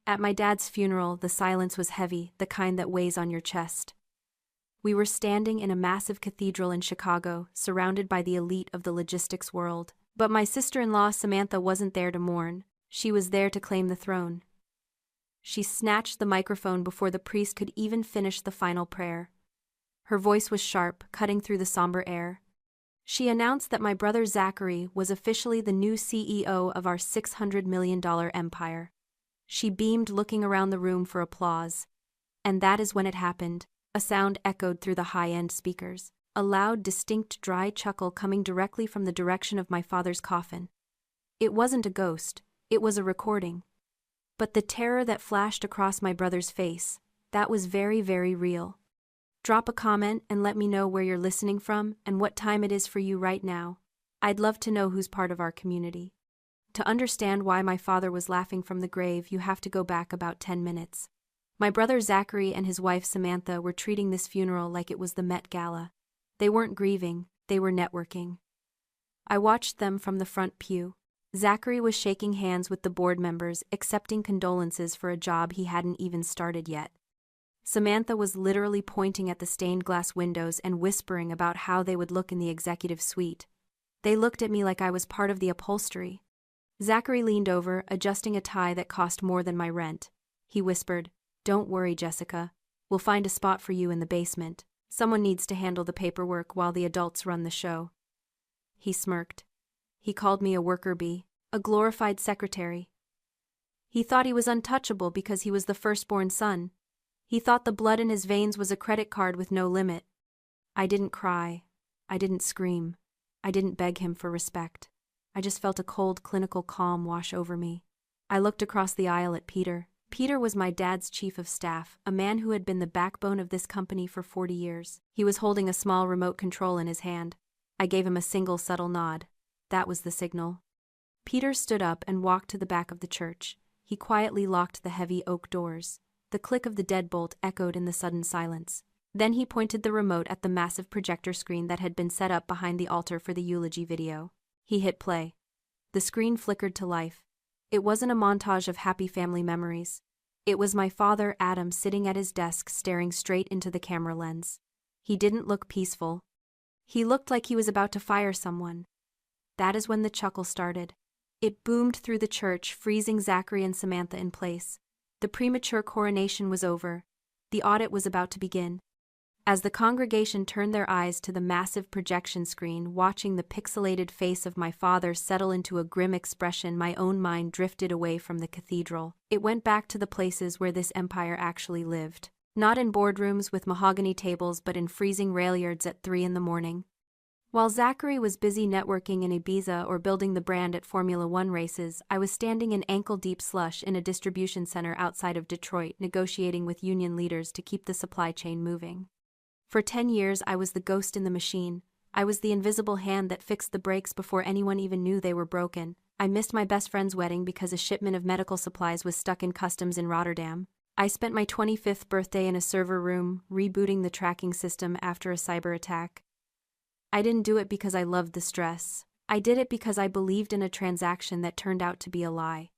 At my dad's funeral, the silence was heavy, the kind that weighs on your chest. We were standing in a massive cathedral in Chicago, surrounded by the elite of the logistics world. But my sister-in-law Samantha wasn't there to mourn. She was there to claim the throne. She snatched the microphone before the priest could even finish the final prayer. Her voice was sharp, cutting through the somber air. She announced that my brother Zachary was officially the new CEO of our $600 million empire. She beamed, looking around the room for applause. And that is when it happened. A sound echoed through the high-end speakers. A loud, distinct, dry chuckle coming directly from the direction of my father's coffin. It wasn't a ghost. It was a recording. But the terror that flashed across my brother's face, that was very, very real. Drop a comment and let me know where you're listening from and what time it is for you right now. I'd love to know who's part of our community. To understand why my father was laughing from the grave, you have to go back about 10 minutes. My brother Zachary and his wife Samantha were treating this funeral like it was the Met Gala. They weren't grieving, they were networking. I watched them from the front pew. Zachary was shaking hands with the board members, accepting condolences for a job he hadn't even started yet. Samantha was literally pointing at the stained glass windows and whispering about how they would look in the executive suite. They looked at me like I was part of the upholstery. Zachary leaned over, adjusting a tie that cost more than my rent. He whispered, "Don't worry, Jessica. We'll find a spot for you in the basement. Someone needs to handle the paperwork while the adults run the show." He smirked. He called me a worker bee, a glorified secretary. He thought he was untouchable because he was the firstborn son. He thought the blood in his veins was a credit card with no limit. I didn't cry. I didn't scream. I didn't beg him for respect. I just felt a cold, clinical calm wash over me. I looked across the aisle at Peter. Peter was my dad's chief of staff, a man who had been the backbone of this company for 40 years. He was holding a small remote control in his hand. I gave him a single subtle nod. That was the signal. Peter stood up and walked to the back of the church. He quietly locked the heavy oak doors. The click of the deadbolt echoed in the sudden silence. Then he pointed the remote at the massive projector screen that had been set up behind the altar for the eulogy video. He hit play. The screen flickered to life. It wasn't a montage of happy family memories. It was my father, Adam, sitting at his desk staring straight into the camera lens. He didn't look peaceful. He looked like he was about to fire someone. That is when the chuckle started. It boomed through the church, freezing Zachary and Samantha in place. The premature coronation was over. The audit was about to begin. As the congregation turned their eyes to the massive projection screen, watching the pixelated face of my father settle into a grim expression, my own mind drifted away from the cathedral. It went back to the places where this empire actually lived. Not in boardrooms with mahogany tables, but in freezing rail yards at 3 in the morning. While Zachary was busy networking in Ibiza or building the brand at Formula One races, I was standing in ankle-deep slush in a distribution center outside of Detroit, negotiating with union leaders to keep the supply chain moving. For 10 years, I was the ghost in the machine. I was the invisible hand that fixed the brakes before anyone even knew they were broken. I missed my best friend's wedding because a shipment of medical supplies was stuck in customs in Rotterdam. I spent my 25th birthday in a server room, rebooting the tracking system after a cyber attack. I didn't do it because I loved the stress. I did it because I believed in a transaction that turned out to be a lie.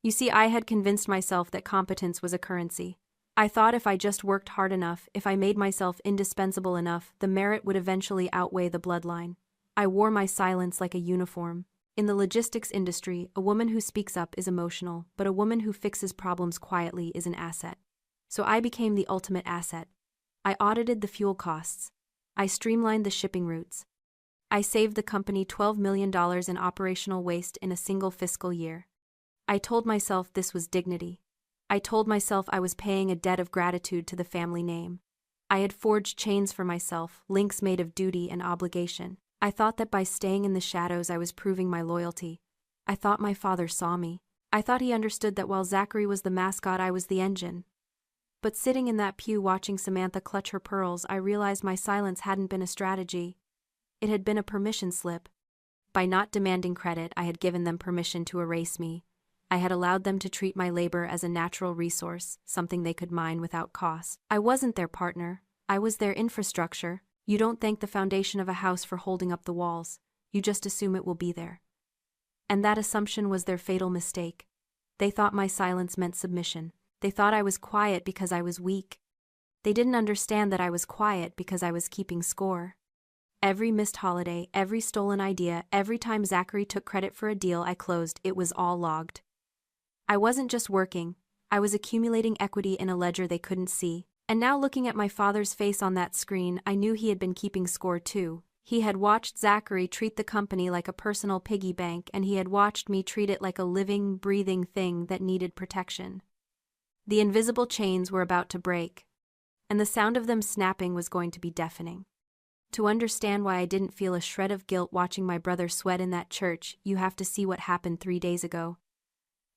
You see, I had convinced myself that competence was a currency. I thought if I just worked hard enough, if I made myself indispensable enough, the merit would eventually outweigh the bloodline. I wore my silence like a uniform. In the logistics industry, a woman who speaks up is emotional, but a woman who fixes problems quietly is an asset. So I became the ultimate asset. I audited the fuel costs. I streamlined the shipping routes. I saved the company $12 million in operational waste in a single fiscal year. I told myself this was dignity. I told myself I was paying a debt of gratitude to the family name. I had forged chains for myself, links made of duty and obligation. I thought that by staying in the shadows I was proving my loyalty. I thought my father saw me. I thought he understood that while Zachary was the mascot, I was the engine. But sitting in that pew watching Samantha clutch her pearls, I realized my silence hadn't been a strategy. It had been a permission slip. By not demanding credit, I had given them permission to erase me. I had allowed them to treat my labor as a natural resource, something they could mine without cost. I wasn't their partner. I was their infrastructure. You don't thank the foundation of a house for holding up the walls. You just assume it will be there. And that assumption was their fatal mistake. They thought my silence meant submission. They thought I was quiet because I was weak. They didn't understand that I was quiet because I was keeping score. Every missed holiday, every stolen idea, every time Zachary took credit for a deal I closed, it was all logged. I wasn't just working, I was accumulating equity in a ledger they couldn't see. And now looking at my father's face on that screen, I knew he had been keeping score too. He had watched Zachary treat the company like a personal piggy bank, and he had watched me treat it like a living, breathing thing that needed protection. The invisible chains were about to break, and the sound of them snapping was going to be deafening. To understand why I didn't feel a shred of guilt watching my brother sweat in that church, you have to see what happened 3 days ago.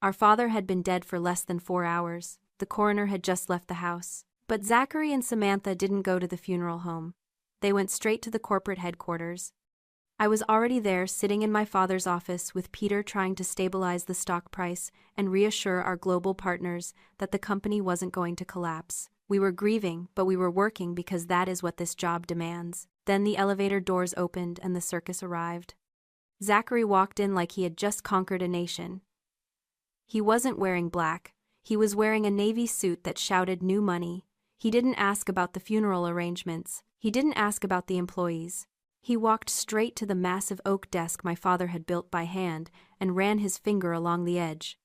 Our father had been dead for less than 4 hours. The coroner had just left the house. But Zachary and Samantha didn't go to the funeral home. They went straight to the corporate headquarters. I was already there, sitting in my father's office with Peter trying to stabilize the stock price and reassure our global partners that the company wasn't going to collapse. We were grieving, but we were working because that is what this job demands. Then the elevator doors opened and the circus arrived. Zachary walked in like he had just conquered a nation. He wasn't wearing black. He was wearing a navy suit that shouted "New Money." He didn't ask about the funeral arrangements. He didn't ask about the employees. He walked straight to the massive oak desk my father had built by hand and ran his finger along the edge.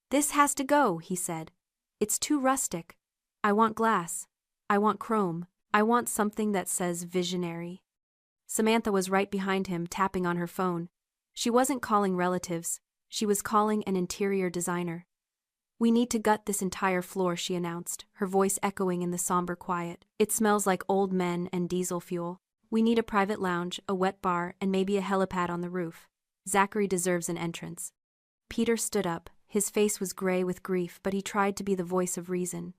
"This has to go," he said. "It's too rustic. I want glass. I want chrome. I want something that says visionary." Samantha was right behind him, tapping on her phone. She wasn't calling relatives. She was calling an interior designer. "We need to gut this entire floor," she announced, her voice echoing in the somber quiet. "It smells like old men and diesel fuel. We need a private lounge, a wet bar, and maybe a helipad on the roof. Zachary deserves an entrance." Peter stood up. His face was gray with grief, but he tried to be the voice of reason.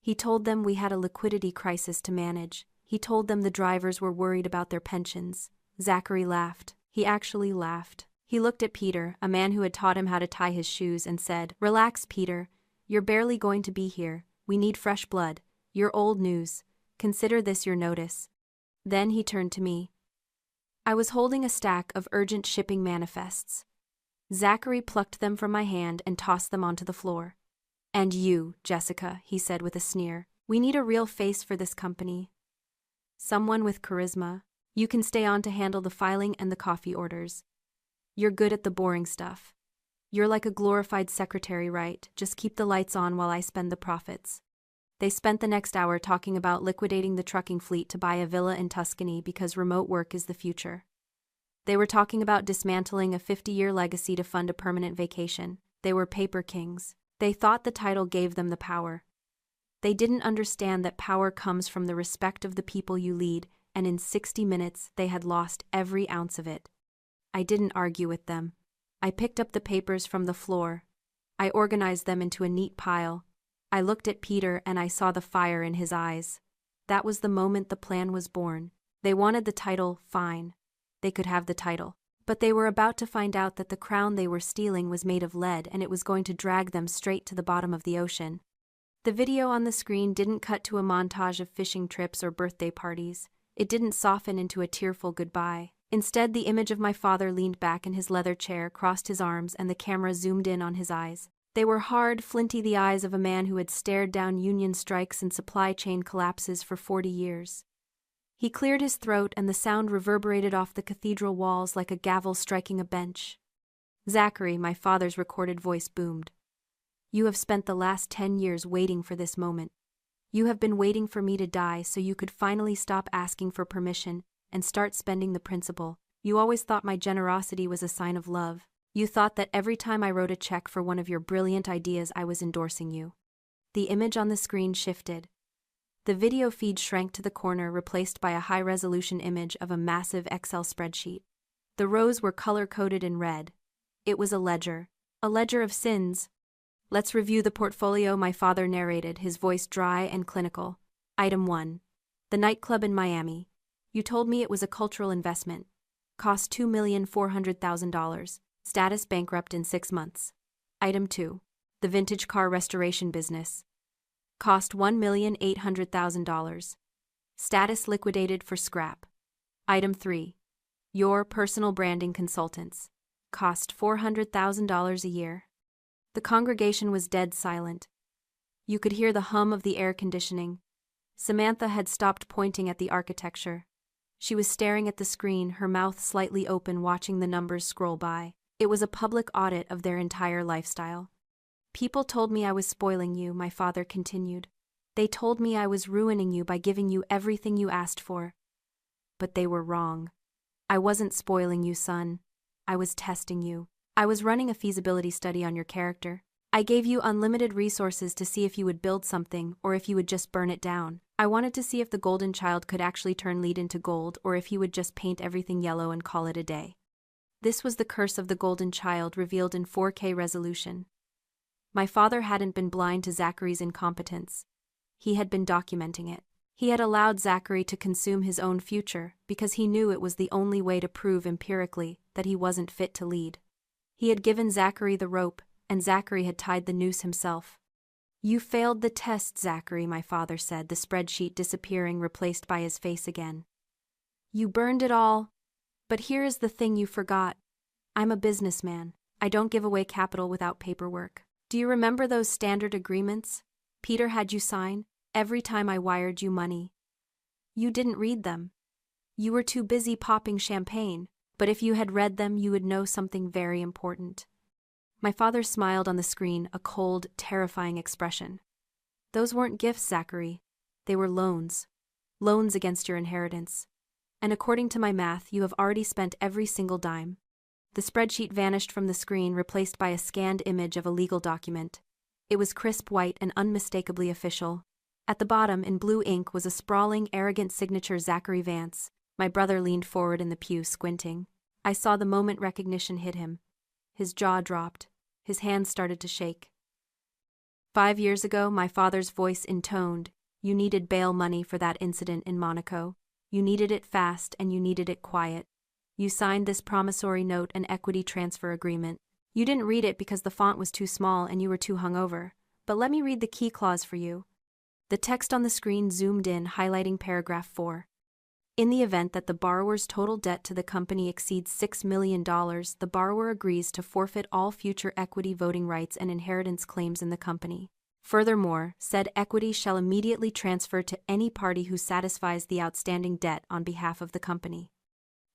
He told them we had a liquidity crisis to manage. He told them the drivers were worried about their pensions. Zachary laughed. He actually laughed. He looked at Peter, a man who had taught him how to tie his shoes, and said, "Relax, Peter. You're barely going to be here. We need fresh blood. You're old news. Consider this your notice." Then he turned to me. I was holding a stack of urgent shipping manifests. Zachary plucked them from my hand and tossed them onto the floor. "And you, Jessica," he said with a sneer. "We need a real face for this company. Someone with charisma. You can stay on to handle the filing and the coffee orders. You're good at the boring stuff. You're like a glorified secretary, right? Just keep the lights on while I spend the profits." They spent the next hour talking about liquidating the trucking fleet to buy a villa in Tuscany because remote work is the future. They were talking about dismantling a 50-year legacy to fund a permanent vacation. They were paper kings. They thought the title gave them the power. They didn't understand that power comes from the respect of the people you lead, and in 60 minutes they had lost every ounce of it. I didn't argue with them. I picked up the papers from the floor. I organized them into a neat pile. I looked at Peter and I saw the fire in his eyes. That was the moment the plan was born. They wanted the title, fine. They could have the title. But they were about to find out that the crown they were stealing was made of lead and it was going to drag them straight to the bottom of the ocean. The video on the screen didn't cut to a montage of fishing trips or birthday parties. It didn't soften into a tearful goodbye. Instead, the image of my father leaned back in his leather chair, crossed his arms, and the camera zoomed in on his eyes. They were hard, flinty, the eyes of a man who had stared down union strikes and supply chain collapses for 40 years. He cleared his throat and the sound reverberated off the cathedral walls like a gavel striking a bench. "Zachary," my father's recorded voice boomed. "You have spent the last 10 years waiting for this moment. You have been waiting for me to die so you could finally stop asking for permission and start spending the principal. You always thought my generosity was a sign of love. You thought that every time I wrote a check for one of your brilliant ideas I was endorsing you." The image on the screen shifted. The video feed shrank to the corner, replaced by a high-resolution image of a massive Excel spreadsheet. The rows were color-coded in red. It was a ledger of sins. "Let's review the portfolio," my father narrated, his voice dry and clinical. "Item 1. The nightclub in Miami. You told me it was a cultural investment. Cost $2,400,000. Status bankrupt in 6 months. Item 2. The vintage car restoration business. Cost $1,800,000. Status liquidated for scrap. Item 3. Your personal branding consultants. Cost $400,000 a year. The congregation was dead silent. You could hear the hum of the air conditioning. Samantha had stopped pointing at the architecture. She was staring at the screen, her mouth slightly open, watching the numbers scroll by. It was a public audit of their entire lifestyle. People told me I was spoiling you, my father continued. They told me I was ruining you by giving you everything you asked for. But they were wrong. I wasn't spoiling you, son. I was testing you. I was running a feasibility study on your character. I gave you unlimited resources to see if you would build something or if you would just burn it down. I wanted to see if the golden child could actually turn lead into gold or if he would just paint everything yellow and call it a day. This was the curse of the golden child revealed in 4K resolution. My father hadn't been blind to Zachary's incompetence. He had been documenting it. He had allowed Zachary to consume his own future because he knew it was the only way to prove empirically that he wasn't fit to lead. He had given Zachary the rope, and Zachary had tied the noose himself. You failed the test, Zachary, my father said, the spreadsheet disappearing, replaced by his face again. You burned it all. But here is the thing you forgot. I'm a businessman. I don't give away capital without paperwork. Do you remember those standard agreements Peter had you sign every time I wired you money? You didn't read them. You were too busy popping champagne, but if you had read them, you would know something very important. My father smiled on the screen, a cold, terrifying expression. Those weren't gifts, Zachary. They were loans. Loans against your inheritance. And according to my math, you have already spent every single dime. The spreadsheet vanished from the screen, replaced by a scanned image of a legal document. It was crisp white and unmistakably official. At the bottom, in blue ink, was a sprawling, arrogant signature, Zachary Vance. My brother leaned forward in the pew, squinting. I saw the moment recognition hit him. His jaw dropped. His hands started to shake. 5 years ago, my father's voice intoned, you needed bail money for that incident in Monaco. You needed it fast and you needed it quiet. You signed this promissory note and equity transfer agreement. You didn't read it because the font was too small and you were too hungover. But let me read the key clause for you. The text on the screen zoomed in, highlighting paragraph 4. In the event that the borrower's total debt to the company exceeds $6 million, the borrower agrees to forfeit all future equity voting rights and inheritance claims in the company. Furthermore, said equity shall immediately transfer to any party who satisfies the outstanding debt on behalf of the company.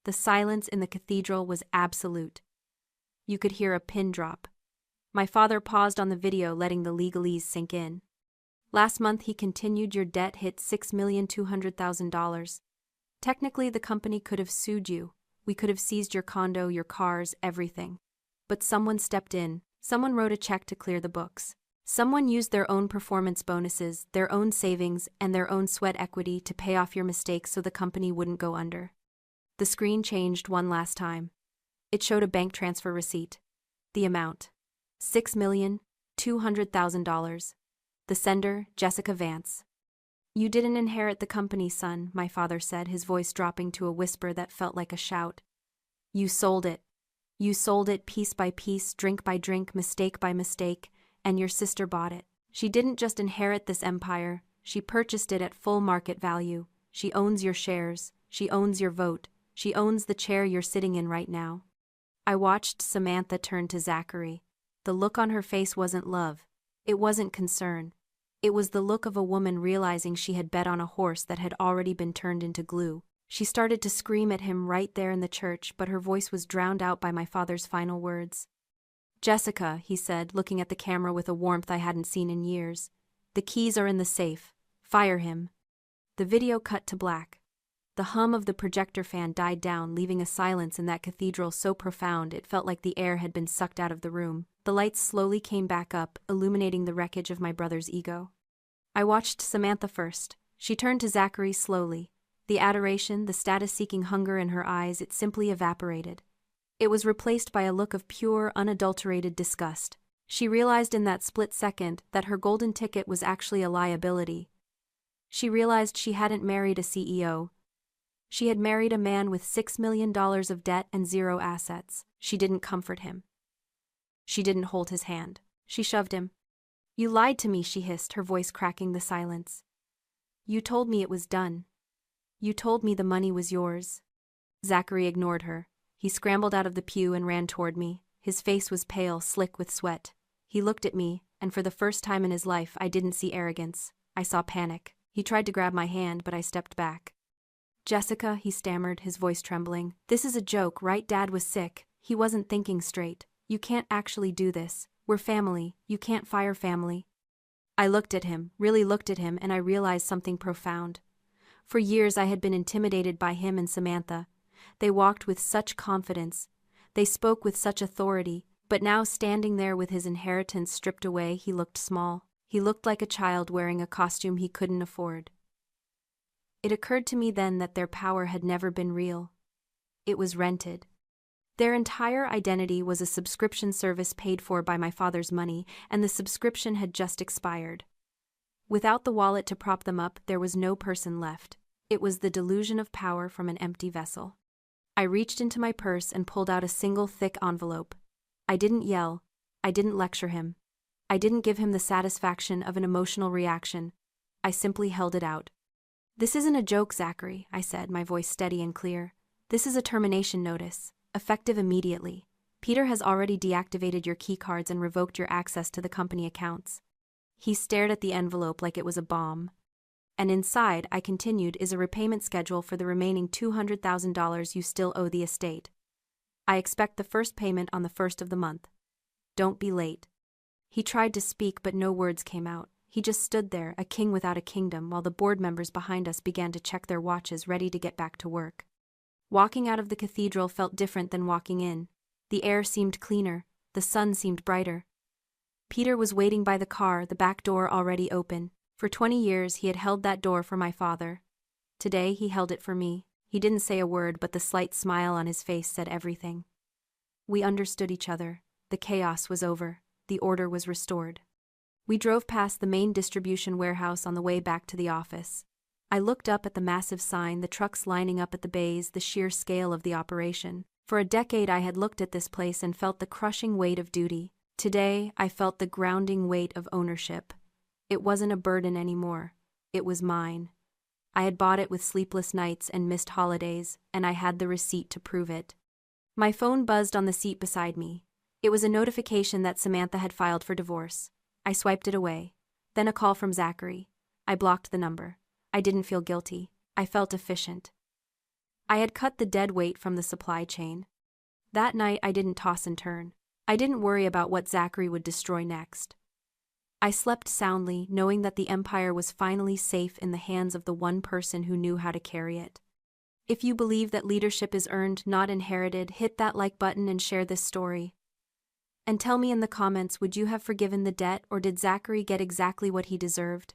The silence in the cathedral was absolute. You could hear a pin drop. My father paused on the video, letting the legalese sink in. Last month, he continued, your debt hit $6,200,000. Technically, the company could have sued you. We could have seized your condo, your cars, everything. But someone stepped in. Someone wrote a check to clear the books. Someone used their own performance bonuses, their own savings, and their own sweat equity to pay off your mistakes so the company wouldn't go under. The screen changed one last time. It showed a bank transfer receipt. The amount: $6,200,000. The sender, Jessica Vance. You didn't inherit the company, son, my father said, his voice dropping to a whisper that felt like a shout. You sold it. You sold it piece by piece, drink by drink, mistake by mistake, and your sister bought it. She didn't just inherit this empire, she purchased it at full market value. She owns your shares, she owns your vote, she owns the chair you're sitting in right now. I watched Samantha turn to Zachary. The look on her face wasn't love. It wasn't concern. It was the look of a woman realizing she had bet on a horse that had already been turned into glue. She started to scream at him right there in the church, but her voice was drowned out by my father's final words. Jessica, he said, looking at the camera with a warmth I hadn't seen in years. The keys are in the safe. Fire him. The video cut to black. The hum of the projector fan died down, leaving a silence in that cathedral so profound it felt like the air had been sucked out of the room. The lights slowly came back up, illuminating the wreckage of my brother's ego. I watched Samantha first. She turned to Zachary slowly. The adoration, the status-seeking hunger in her eyes, it simply evaporated. It was replaced by a look of pure, unadulterated disgust. She realized in that split second that her golden ticket was actually a liability. She realized she hadn't married a CEO. She had married a man with $6 million of debt and 0 assets. She didn't comfort him. She didn't hold his hand. She shoved him. You lied to me, she hissed, her voice cracking the silence. You told me it was done. You told me the money was yours. Zachary ignored her. He scrambled out of the pew and ran toward me. His face was pale, slick with sweat. He looked at me, and for the first time in his life I didn't see arrogance. I saw panic. He tried to grab my hand, but I stepped back. "Jessica," he stammered, his voice trembling. "This is a joke, right? Dad was sick. He wasn't thinking straight. You can't actually do this. We're family. You can't fire family." I looked at him, really looked at him, and I realized something profound. For years I had been intimidated by him and Samantha. They walked with such confidence. They spoke with such authority, but now standing there with his inheritance stripped away, he looked small. He looked like a child wearing a costume he couldn't afford. It occurred to me then that their power had never been real. It was rented. Their entire identity was a subscription service paid for by my father's money, and the subscription had just expired. Without the wallet to prop them up, there was no person left. It was the delusion of power from an empty vessel. I reached into my purse and pulled out a single thick envelope. I didn't yell. I didn't lecture him. I didn't give him the satisfaction of an emotional reaction. I simply held it out. "This isn't a joke, Zachary," I said, my voice steady and clear. "This is a termination notice, effective immediately. Peter has already deactivated your keycards and revoked your access to the company accounts." He stared at the envelope like it was a bomb. "And inside," I continued, "is a repayment schedule for the remaining $200,000 you still owe the estate. I expect the first payment on the 1st of the month. Don't be late." He tried to speak, but no words came out. He just stood there, a king without a kingdom, while the board members behind us began to check their watches, ready to get back to work. Walking out of the cathedral felt different than walking in. The air seemed cleaner, the sun seemed brighter. Peter was waiting by the car, the back door already open. For 20 years he had held that door for my father. Today he held it for me. He didn't say a word, but the slight smile on his face said everything. We understood each other. The chaos was over. The order was restored. We drove past the main distribution warehouse on the way back to the office. I looked up at the massive sign, the trucks lining up at the bays, the sheer scale of the operation. For a decade I had looked at this place and felt the crushing weight of duty. Today I felt the grounding weight of ownership. It wasn't a burden anymore. It was mine. I had bought it with sleepless nights and missed holidays, and I had the receipt to prove it. My phone buzzed on the seat beside me. It was a notification that Samantha had filed for divorce. I swiped it away. Then a call from Zachary. I blocked the number. I didn't feel guilty. I felt efficient. I had cut the dead weight from the supply chain. That night I didn't toss and turn. I didn't worry about what Zachary would destroy next. I slept soundly, knowing that the empire was finally safe in the hands of the one person who knew how to carry it. If you believe that leadership is earned, not inherited, hit that like button and share this story. And tell me in the comments, would you have forgiven the debt, or did Zachary get exactly what he deserved?